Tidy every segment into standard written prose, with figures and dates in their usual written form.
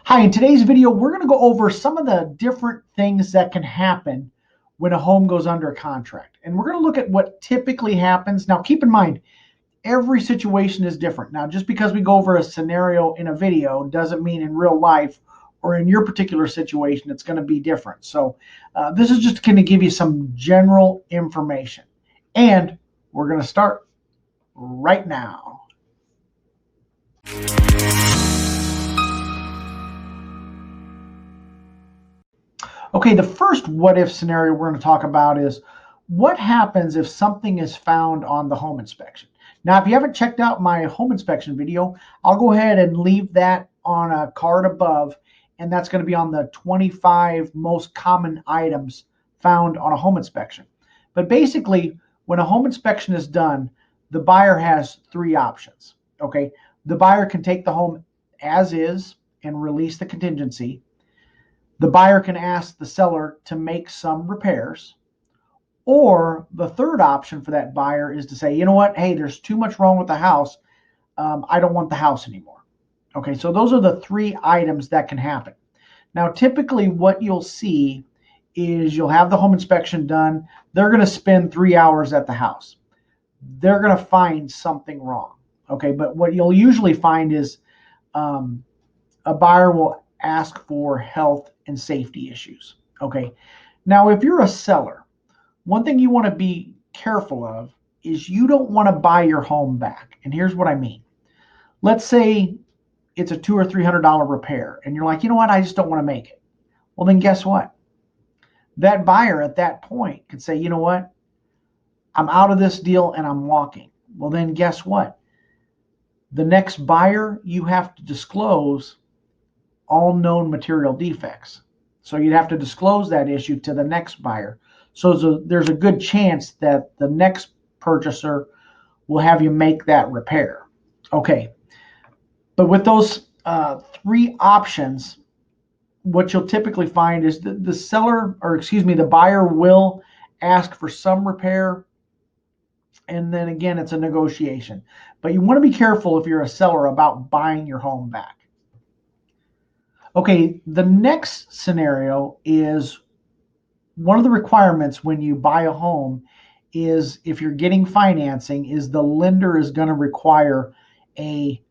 Hi, in today's video, we're going to go over some of the different things that can happen when a home goes under a contract. And we're going to look at what typically happens. Now, keep in mind, every situation is different. Now, just because we go over a scenario in a video doesn't mean in real life or in your particular situation, it's going to be different. So this is just going to give you some general information. And we're going to start right now. Okay, the first what if scenario we're going to talk about is what happens if something is found on the home inspection. Now, if you haven't checked out my home inspection video, I'll go ahead and leave that on a card above, and that's going to be on the 25 most common items found on a home inspection. But basically, when a home inspection is done, the buyer has three options. Okay, the buyer can take the home as is and release the contingency. The buyer can ask the seller to make some repairs, or the third option for that buyer is to say, you know what, hey, there's too much wrong with the house. I don't want the house anymore. Okay, so those are the three items that can happen. Now, typically what you'll see is you'll have the home inspection done. They're going to spend 3 hours at the house. They're going to find something wrong. Okay, but what you'll usually find is a buyer will ask for health and safety issues. Okay. Now, if you're a seller, one thing you want to be careful of is you don't want to buy your home back. And here's what I mean. Let's say it's a $200 or $300 repair, and you're like, you know what, I just don't want to make it. Well, then guess what? That buyer at that point could say, you know what, I'm out of this deal and I'm walking. Well, then guess what? The next buyer, you have to disclose all known material defects. So you'd have to disclose that issue to the next buyer. So there's a good chance that the next purchaser will have you make that repair. Okay. But with those three options, what you'll typically find is the seller, or excuse me, the buyer will ask for some repair. And then again, it's a negotiation. But you want to be careful if you're a seller about buying your home back. Okay, the next scenario is one of the requirements when you buy a home is if you're getting financing is the lender is going to require a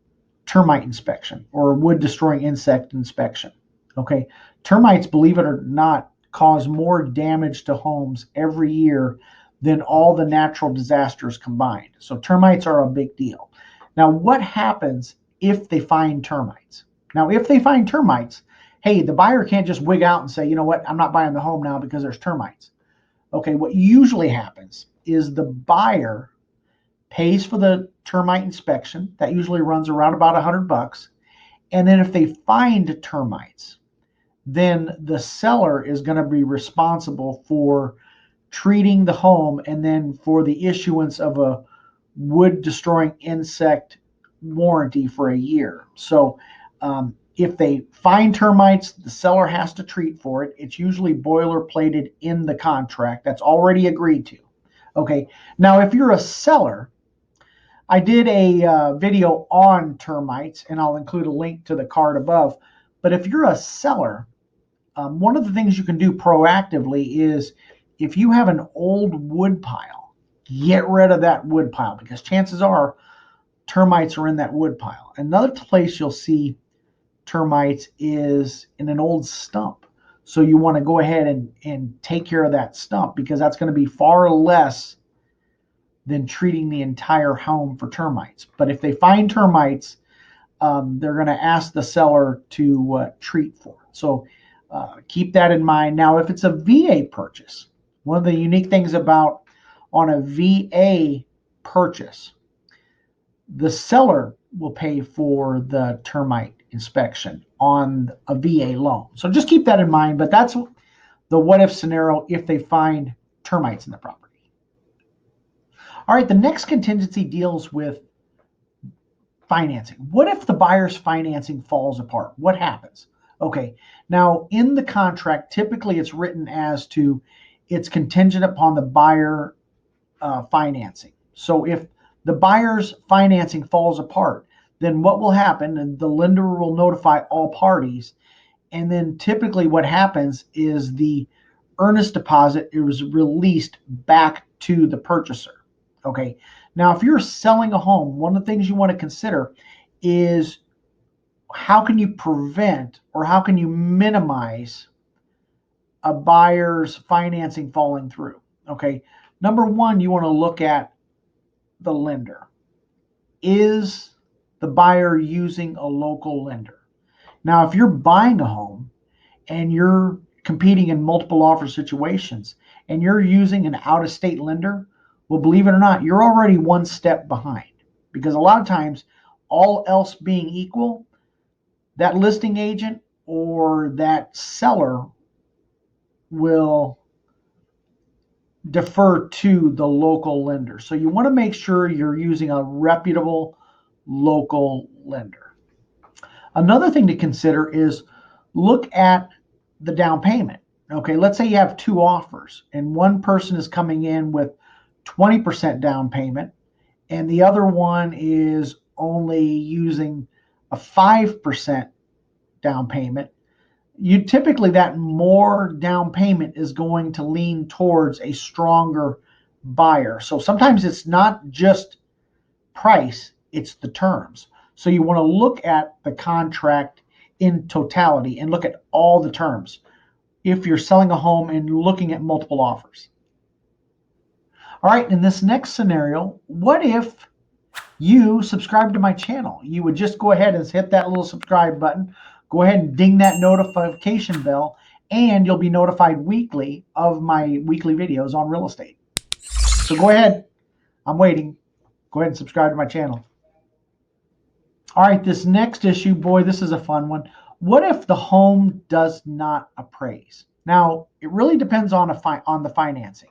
termite inspection or a wood destroying insect inspection. Okay, termites, believe it or not, cause more damage to homes every year than all the natural disasters combined. So termites are a big deal. Now, what happens if they find termites? Now, if they find termites, hey, the buyer can't just wig out and say, you know what, I'm not buying the home now because there's termites. Okay, what usually happens is the buyer pays for the termite inspection. That usually runs around about $100. And then if they find termites, then the seller is going to be responsible for treating the home and then for the issuance of a wood destroying insect warranty for a year. So if they find termites, the seller has to treat for it. It's usually boilerplated in the contract. That's already agreed to. Okay. Now, if you're a seller, I did a video on termites, and I'll include a link to the card above. But if you're a seller, one of the things you can do proactively is if you have an old wood pile, get rid of that wood pile because chances are termites are in that wood pile. Another place you'll see termites is in an old stump. So you want to go ahead and take care of that stump because that's going to be far less than treating the entire home for termites. But if they find termites, they're going to ask the seller to treat for it. So keep that in mind. Now, if it's a VA purchase, one of the unique things about on a VA purchase, the seller will pay for the termite inspection on a VA loan. So just keep that in mind. But that's the what if scenario if they find termites in the property. All right, the next contingency deals with financing. What if the buyer's financing falls apart? What happens? Okay, now in the contract, typically it's written as to it's contingent upon the buyer financing. So if the buyer's financing falls apart, then what will happen, and the lender will notify all parties, and then typically what happens is the earnest deposit is released back to the purchaser. Okay. Now, if you're selling a home, one of the things you want to consider is how can you prevent or how can you minimize a buyer's financing falling through? Okay. Number one, you want to look at the lender. Is the buyer using a local lender? Now, if you're buying a home and you're competing in multiple offer situations and you're using an out-of-state lender, well, believe it or not, you're already one step behind, because a lot of times, all else being equal, that listing agent or that seller will defer to the local lender. So you want to make sure you're using a reputable local lender. Another thing to consider is look at the down payment. Okay, let's say you have two offers and one person is coming in with 20% down payment and the other one is only using a 5% down payment. You typically, that more down payment is going to lean towards a stronger buyer. So sometimes it's not just price, it's the terms. So you want to look at the contract in totality and look at all the terms if you're selling a home and looking at multiple offers. All right, in this next scenario, what if you subscribe to my channel? You would just go ahead and hit that little subscribe button. Go ahead and ding that notification bell, and you'll be notified weekly of my weekly videos on real estate. So go ahead. I'm waiting. Go ahead and subscribe to my channel. All right, this next issue, boy, this is a fun one. What if the home does not appraise? Now, it really depends on the financing.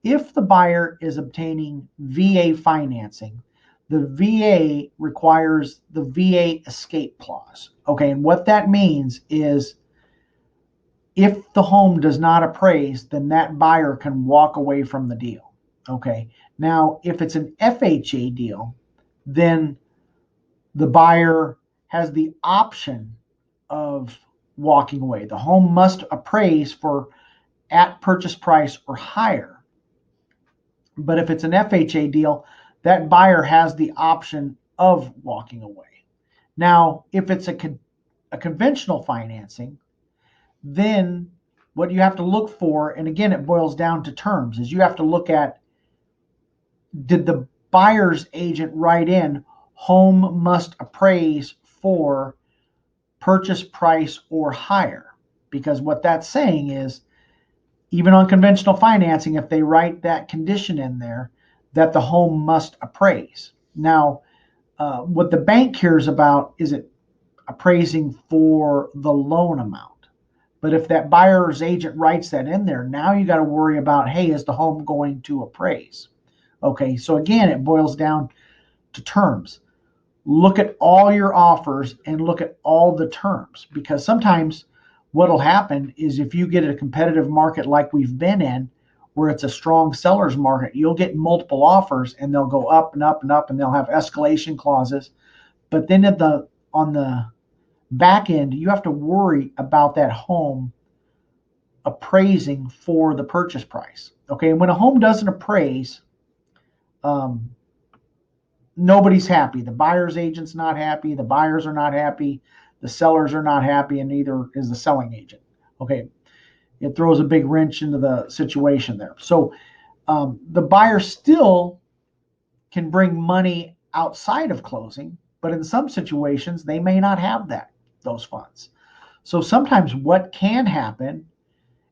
If the buyer is obtaining VA financing, the VA requires the VA escape clause. Okay, and what that means is if the home does not appraise, then that buyer can walk away from the deal. Okay, now if it's an FHA deal, then the buyer has the option of walking away. The home must appraise for at purchase price or higher. But if it's an FHA deal, that buyer has the option of walking away. Now, if it's a conventional financing, then what you have to look for, and again, it boils down to terms, is you have to look at, did the buyer's agent write in, home must appraise for purchase price or higher? Because what that's saying is, even on conventional financing, if they write that condition in there, that the home must appraise. Now, what the bank cares about is it appraising for the loan amount. But if that buyer's agent writes that in there, now you got to worry about, hey, is the home going to appraise? Okay, so again, it boils down to terms. Look at all your offers and look at all the terms, because sometimes what'll happen is if you get a competitive market like we've been in, where it's a strong seller's market, you'll get multiple offers and they'll go up and up and up and they'll have escalation clauses. But then on the back end, you have to worry about that home appraising for the purchase price. Okay, and when a home doesn't appraise, nobody's happy. The buyer's agent's not happy, the buyers are not happy, the sellers are not happy, and neither is the selling agent. Okay, it throws a big wrench into the situation there. So the buyer still can bring money outside of closing, but in some situations, they may not have those funds. So sometimes what can happen,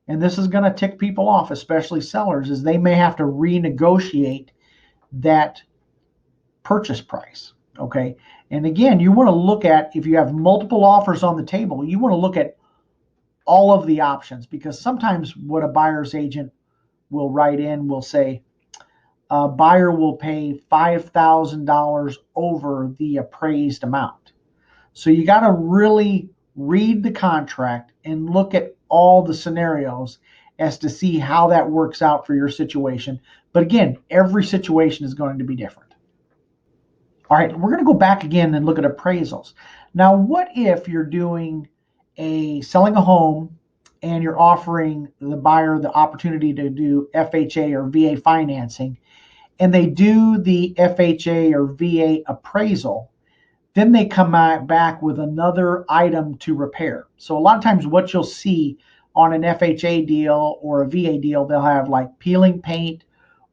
and this is going to tick people off, especially sellers, is they may have to renegotiate that purchase price. Okay, and again, you want to look at, if you have multiple offers on the table, you want to look at all of the options, because sometimes what a buyer's agent will write in will say, a buyer will pay $5,000 over the appraised amount. So you got to really read the contract and look at all the scenarios as to see how that works out for your situation. But again, every situation is going to be different. All right, we're going to go back again and look at appraisals. Now, what if you're selling a home and you're offering the buyer the opportunity to do FHA or VA financing, and they do the FHA or VA appraisal, then they come back with another item to repair. So a lot of times what you'll see on an FHA deal or a VA deal, they'll have like peeling paint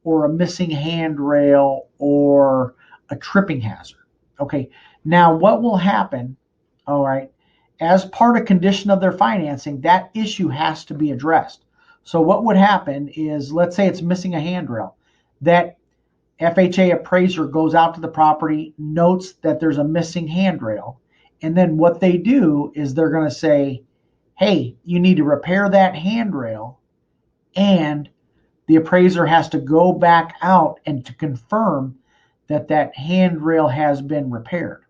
or a missing handrail or a tripping hazard. Okay. Now what will happen, all right, as part of condition of their financing, that issue has to be addressed. So what would happen is, let's say it's missing a handrail. That FHA appraiser goes out to the property, notes that there's a missing handrail, and then what they do is they're going to say, hey, you need to repair that handrail, and the appraiser has to go back out and to confirm that that handrail has been repaired.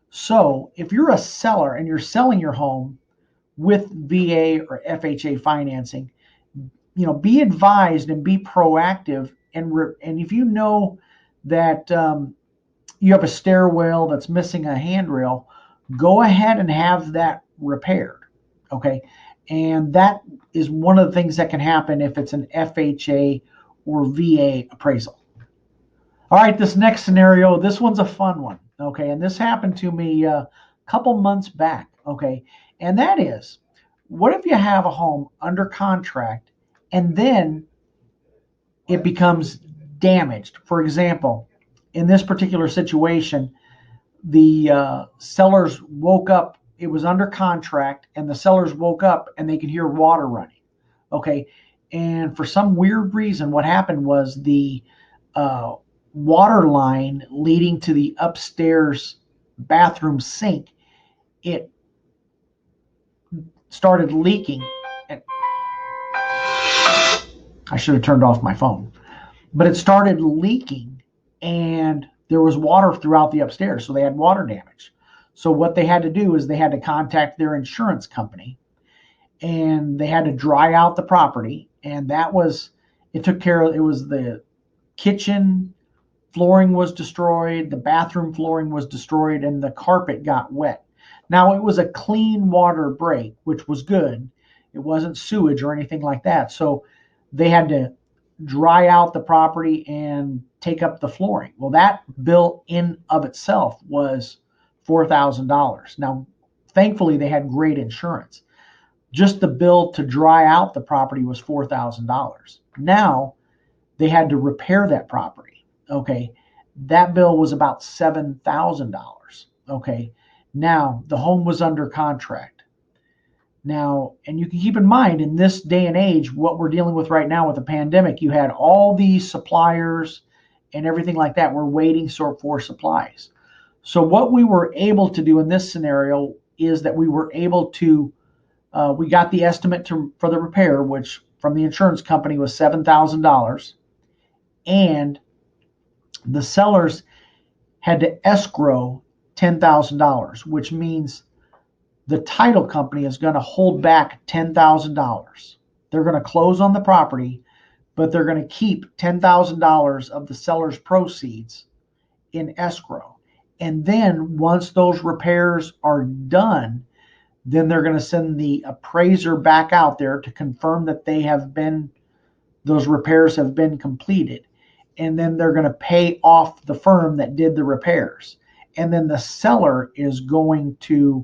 So if you're a seller and you're selling your home with VA or FHA financing, be advised and be proactive. And if you know that you have a stairwell that's missing a handrail, go ahead and have that repaired. Okay. And that is one of the things that can happen if it's an FHA or VA appraisal. All right, this next scenario, this one's a fun one. Okay. And this happened to me a couple months back. Okay. And that is, what if you have a home under contract and then it becomes damaged? For example, in this particular situation, the sellers woke up, it was under contract, and the sellers woke up and they could hear water running. Okay. And for some weird reason, what happened was the water line leading to the upstairs bathroom sink, it started leaking. I should have turned off my phone, but it started leaking and there was water throughout the upstairs. So they had water damage. So what they had to do is they had to contact their insurance company and they had to dry out the property. And it took care of, it was the kitchen flooring was destroyed, the bathroom flooring was destroyed, and the carpet got wet. Now it was a clean water break, which was good. It wasn't sewage or anything like that. So they had to dry out the property and take up the flooring. Well, that bill in of itself was $4,000. Now, thankfully, they had great insurance. Just the bill to dry out the property was $4,000. Now, they had to repair that property. Okay. That bill was about $7,000. Okay. Now, the home was under contract. Now, and you can keep in mind in this day and age, what we're dealing with right now with the pandemic, you had all these suppliers and everything like that. We're waiting for supplies. So what we were able to do in this scenario is that we were able to, we got the estimate for the repair, which from the insurance company was $7,000. And the sellers had to escrow $10,000, which means the title company is going to hold back $10,000. They're going to close on the property, but they're going to keep $10,000 of the seller's proceeds in escrow. And then once those repairs are done, then they're going to send the appraiser back out there to confirm that those repairs have been completed. And then they're going to pay off the firm that did the repairs. And then the seller is going to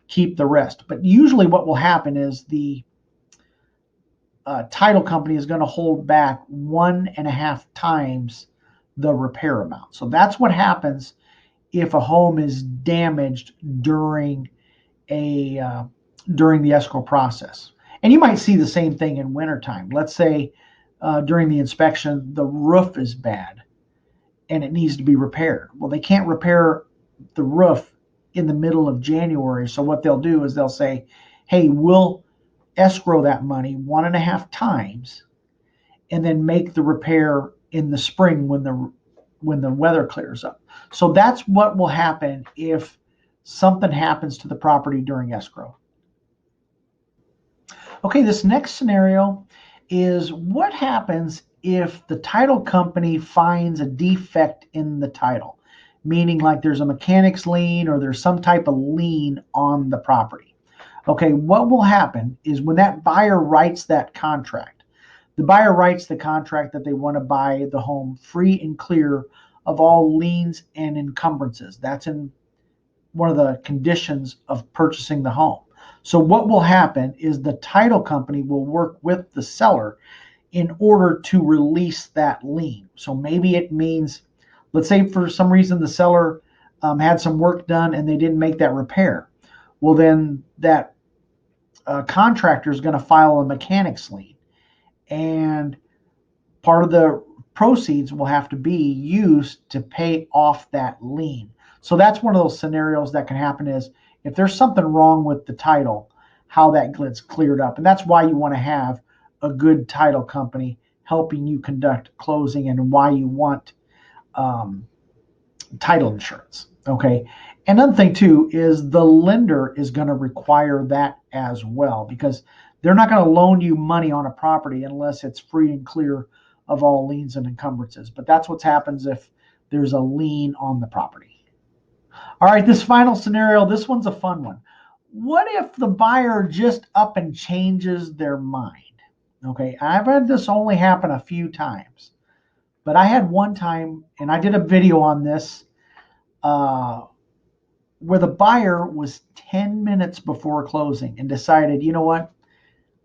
keep the rest. But usually what will happen is the title company is going to hold back 1.5 times the repair amount. So that's what happens if a home is damaged during the escrow process. And you might see the same thing in wintertime. Let's say during the inspection, the roof is bad and it needs to be repaired. Well, they can't repair the roof in the middle of January. So what they'll do is they'll say, hey, we'll escrow that money 1.5 times and then make the repair in the spring when the weather clears up. So that's what will happen if something happens to the property during escrow. Okay, this next scenario is what happens if the title company finds a defect in the title, meaning like there's a mechanic's lien or there's some type of lien on the property. Okay, what will happen is when that buyer writes that contract, the buyer writes the contract that they want to buy the home free and clear of all liens and encumbrances. That's in one of the conditions of purchasing the home. So what will happen is the title company will work with the seller in order to release that lien. So maybe it means, let's say for some reason the seller had some work done and they didn't make that repair. Well, then that contractor is going to file a mechanic's lien, and part of the proceeds will have to be used to pay off that lien. So that's one of those scenarios that can happen, is if there's something wrong with the title, how that gets cleared up. And that's why you want to have a good title company helping you conduct closing, and why you want title insurance. Okay. Another thing too is the lender is going to require that as well, because they're not going to loan you money on a property unless it's free and clear of all liens and encumbrances. But that's what happens if there's a lien on the property. All right, this final scenario, this one's a fun one. What if the buyer just up and changes their mind? Okay, I've had this only happen a few times, but I had one time, and I did a video on this, where the buyer was 10 minutes before closing and decided, you know what?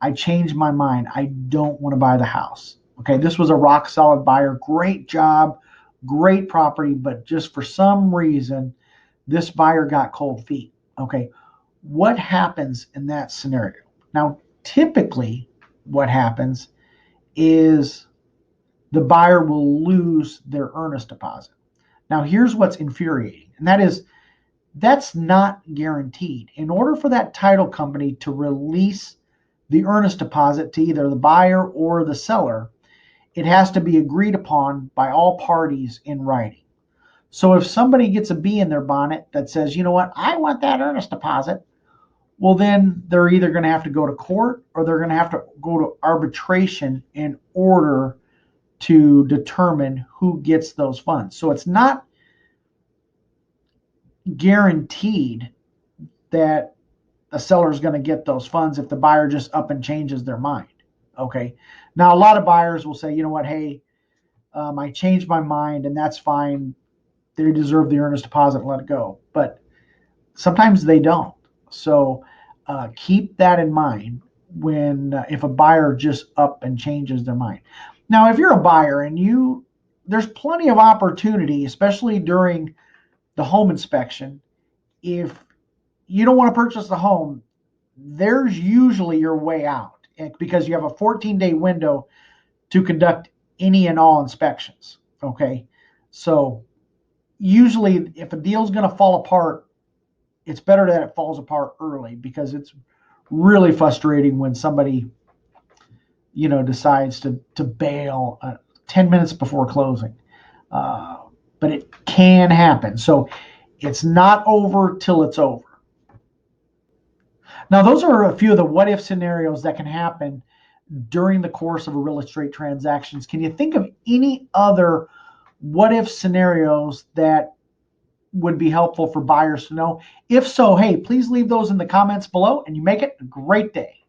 I changed my mind. I don't want to buy the house. Okay, this was a rock solid buyer. Great job, great property, but just for some reason, this buyer got cold feet. Okay, what happens in that scenario? Now, typically, what happens is the buyer will lose their earnest deposit. Now, here's what's infuriating, and that is, that's not guaranteed. In order for that title company to release the earnest deposit to either the buyer or the seller, it has to be agreed upon by all parties in writing. So if somebody gets a bee in their bonnet that says, you know what, I want that earnest deposit, well, then they're either going to have to go to court or they're going to have to go to arbitration in order to determine who gets those funds. So it's not guaranteed that the seller is going to get those funds if the buyer just up and changes their mind. Okay. Now, a lot of buyers will say, you know what, hey, I changed my mind, and that's fine. They deserve the earnest deposit and let it go. But sometimes they don't. So keep that in mind when if a buyer just up and changes their mind. Now, if you're a buyer and there's plenty of opportunity, especially during the home inspection. If you don't want to purchase the home, there's usually your way out, because you have a 14-day window to conduct any and all inspections. Okay. So usually if a deal's going to fall apart, it's better that it falls apart early, because it's really frustrating when somebody, decides to bail 10 minutes before closing. But it can happen. So it's not over till it's over. Now, those are a few of the what if scenarios that can happen during the course of a real estate transactions. Can you think of any other what if scenarios that would be helpful for buyers to know? If so, hey, please leave those in the comments below, and you make it a great day.